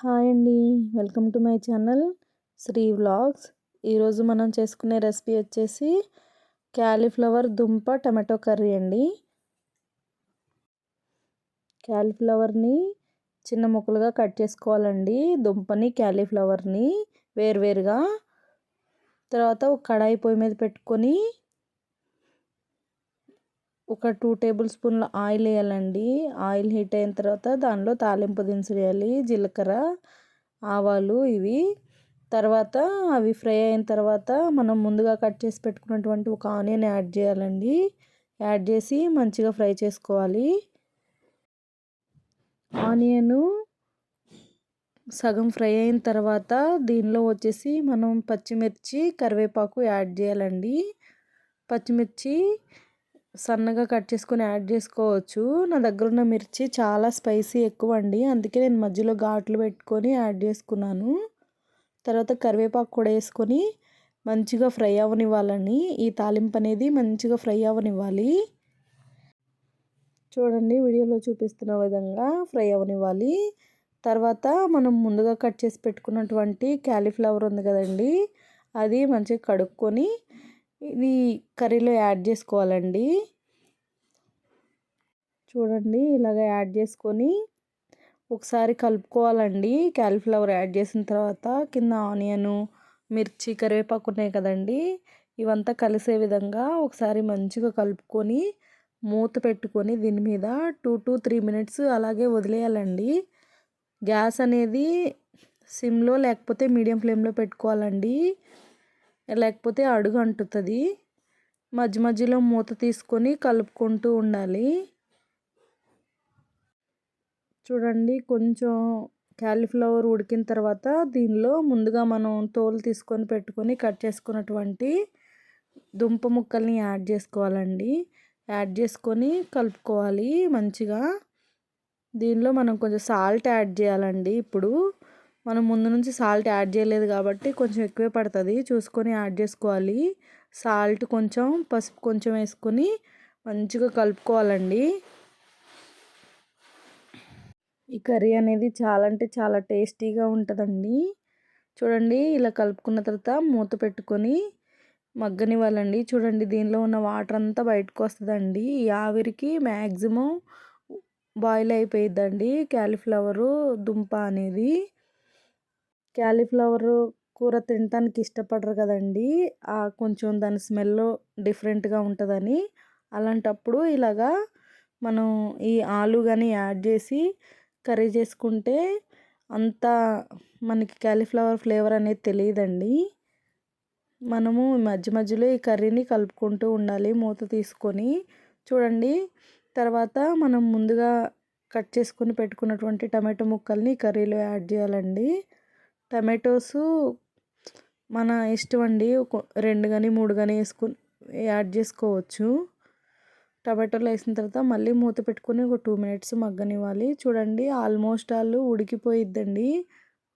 Hi అండి. Welcome to my channel Sri vlogs. ఈరోజు మనం చేసుకునే రెసిపీ వచ్చేసి క్యాలీఫ్లవర్ దుంప టమాటో కర్రీ అండి. క్యాలీఫ్లవర్ని చిన్న ముక్కలుగా కట్ చేసుకోవాలండి. దుంపని క్యాలీఫ్లవర్ని వేరువేరుగా. తర్వాత ఒక కడాయి పొయ్యి మీద పెట్టుకొని ఒక 2 టేబుల్ స్పూన్ల ఆయిల్ వేయాలండి. ఆయిల్ హీట్ అయిన తర్వాత దానిలో తాలింపు దినుసులు వేయాలి. జీలకర్ర, ఆవాలు ఇవి. తర్వాత అవి ఫ్రై అయిన తర్వాత మనం ముందుగా కట్ చేసి పెట్టుకున్నటువంటి ఒక ఆనియన్ యాడ్ చేయాలండి. యాడ్ చేసి మంచిగా ఫ్రై చేసుకోవాలి. ఆనియను సగం ఫ్రై అయిన తర్వాత దీనిలో వచ్చేసి మనం పచ్చిమిర్చి, కరివేపాకు యాడ్ చేయాలండి. పచ్చిమిర్చి సన్నగా కట్ చేసుకొని యాడ్ చేసుకోవచ్చు. నా దగ్గర ఉన్న మిర్చి చాలా స్పైసీ ఎక్కువ అండి, అందుకే నేను మధ్యలో ఘాట్లు పెట్టుకొని యాడ్ చేసుకున్నాను. తర్వాత కరివేపాకు కూడా వేసుకొని మంచిగా ఫ్రై అవ్వనివ్వాలని, ఈ తాలింపు అనేది మంచిగా ఫ్రై అవ్వనివ్వాలి. చూడండి, వీడియోలో చూపిస్తున్న విధంగా ఫ్రై అవ్వనివ్వాలి. తర్వాత మనం ముందుగా కట్ చేసి పెట్టుకున్నటువంటి క్యాలీఫ్లవర్ ఉంది కదండి, అది మంచిగా కడుక్కొని ఇది కర్రీలో యాడ్ చేసుకోవాలండి. చూడండి, ఇలాగ యాడ్ చేసుకొని ఒకసారి కలుపుకోవాలండి. క్యాలీఫ్లవర్ యాడ్ చేసిన తర్వాత కింద ఆనియను, మిర్చి, కరివేపాకు ఉన్నాయి కదండి, ఇవంతా కలిసే విధంగా ఒకసారి మంచిగా కలుపుకొని మూత పెట్టుకొని దీని మీద 2 to 3 మినిట్స్ అలాగే వదిలేయాలండి. గ్యాస్ అనేది సిమ్లో లేకపోతే మీడియం ఫ్లేమ్లో పెట్టుకోవాలండి, లేకపోతే అడుగు అంటుతుంది. మధ్య మధ్యలో మూత తీసుకొని కలుపుకుంటూ ఉండాలి. చూడండి, కొంచెం క్యాలీఫ్లవర్ ఉడికిన తర్వాత దీనిలో ముందుగా మనం తోలు తీసుకొని పెట్టుకొని కట్ చేసుకున్నటువంటి దుంప ముక్కల్ని యాడ్ చేసుకోవాలండి. యాడ్ చేసుకొని కలుపుకోవాలి మంచిగా. దీనిలో మనం కొంచెం సాల్ట్ యాడ్ చేయాలండి. ఇప్పుడు మనం ముందు నుంచి సాల్ట్ యాడ్ చేయలేదు కాబట్టి కొంచెం ఎక్కువే పడుతుంది, చూసుకొని యాడ్ చేసుకోవాలి. సాల్ట్ కొంచెం, పసుపు కొంచెం వేసుకొని మంచిగా కలుపుకోవాలండి. ఈ కర్రీ అనేది చాలా అంటే చాలా టేస్టీగా ఉంటుందండి. చూడండి, ఇలా కలుపుకున్న తర్వాత మూత పెట్టుకొని మగ్గనివ్వాలండి. చూడండి, దీనిలో ఉన్న వాటర్ అంతా బయటకు వస్తుందండి. ఈ ఆవిరికి మ్యాక్సిమం బాయిల్ అయిపోయిద్దండి క్యాలీఫ్లవరు దుంప అనేది. క్యాలీఫ్లవరు కూర తినటానికి ఇష్టపడరు కదండి, కొంచెం దాని స్మెల్ డిఫరెంట్గా ఉంటుందని. అలాంటప్పుడు ఇలాగా మనం ఈ ఆలు కానీ యాడ్ చేసి కర్రీ చేసుకుంటే అంత మనకి క్యాలీఫ్లవర్ ఫ్లేవర్ అనేది తెలియదండి. మనము మధ్య మధ్యలో ఈ కర్రీని కలుపుకుంటూ ఉండాలి మూత తీసుకొని. చూడండి, తర్వాత మనం ముందుగా కట్ చేసుకొని పెట్టుకున్నటువంటి టమాటో ముక్కల్ని కర్రీలో యాడ్ చేయాలండి. టమాటోసు మన ఇష్టం అండి, 2 కానీ 3 కానీ వేసుకొని యాడ్ చేసుకోవచ్చు. టమాటోలు వేసిన తర్వాత మళ్ళీ మూత పెట్టుకొని ఒక 2 మినిట్స్ మగ్గనివ్వాలి. చూడండి, ఆల్మోస్ట్ ఉడికిపోయిద్దండి.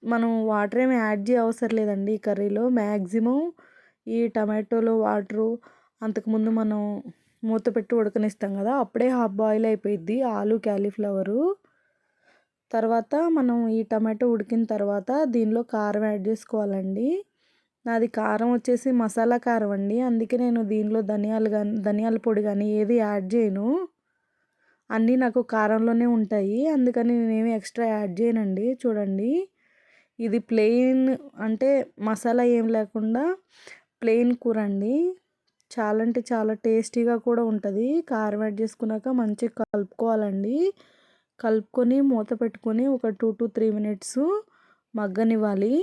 మనం వాటర్ ఏమి యాడ్ చేయ అవసరం లేదండి ఈ కర్రీలో. మ్యాక్సిమం ఈ టమాటోలో వాటరు అంతకుముందు మనం మూత పెట్టి ఉడకనిస్తాం కదా, అప్పుడే హాఫ్ బాయిల్ అయిపోయిద్ది ఆలు క్యాలీఫ్లవరు. తర్వాత మనం ఈ టమాటో ఉడికిన తర్వాత దీనిలో కారం యాడ్ చేసుకోవాలండి. నాది కారం వచ్చేసి మసాలా కారం అండి, అందుకే నేను దీనిలో ధనియాల పొడి కానీ ఏది యాడ్ చేయను. అన్నీ నాకు కారంలోనే ఉంటాయి, అందుకని నేనేమి ఎక్స్ట్రా యాడ్ చేయనండి. చూడండి, ఇది ప్లెయిన్ అంటే మసాలా ఏం లేకుండా ప్లెయిన్ కూర అండి. చాలా అంటే చాలా టేస్టీగా కూడా ఉంటుంది. కారం యాడ్ చేసుకున్నాక మంచిగా కలుపుకోవాలండి. కలుపుకొని మూత పెట్టుకొని ఒక 2 to 3 మినిట్స్ మగ్గనివ్వాలి.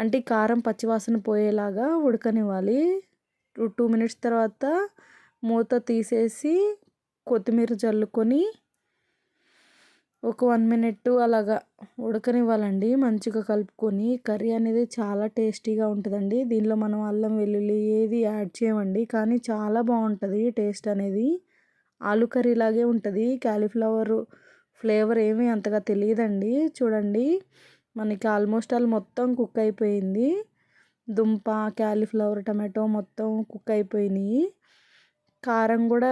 అంటే కారం పచ్చివాసన పోయేలాగా ఉడకనివ్వాలి. 2 మినిట్స్ తర్వాత మూత తీసేసి కొత్తిమీర జల్లుకొని ఒక 1 మినిట్ అలాగా ఉడకనివ్వాలండి. మంచిగా కలుపుకొని కర్రీ అనేది చాలా టేస్టీగా ఉంటుందండి. దీనిలో మనం అల్లం వెల్లుల్లి ఏది యాడ్ చేయమండి, కానీ చాలా బాగుంటుంది టేస్ట్ అనేది. ఆలు కర్రీ లాగే ఉంటుంది. క్యాలీఫ్లవర్ ఫ్లేవర్ ఏమీ అంతగా తెలియదండి. చూడండి, మనకి ఆల్మోస్ట్ మొత్తం కుక్ అయిపోయింది. దుంప, క్యాలీఫ్లవర్, టమాటో మొత్తం కుక్ అయిపోయినాయి. కారం కూడా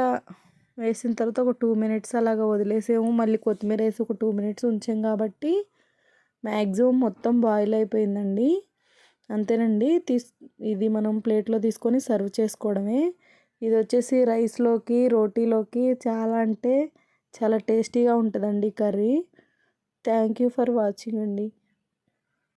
వేసిన తర్వాత ఒక 2 మినిట్స్ అలాగా వదిలేసాము. మళ్ళీ కొత్తిమీర వేసి ఒక 2 మినిట్స్ ఉంచాం కాబట్టి మ్యాక్సిమం మొత్తం బాయిల్ అయిపోయిందండి. అంతేనండి. ఇది మనం ప్లేట్లో తీసుకొని సర్వ్ చేసుకోవడమే. ఇది వచ్చేసి రైస్లోకి, రోటీలోకి చాలా అంటే చాలా టేస్టీగా ఉంటుందండి curry. Thank you for watching అండి.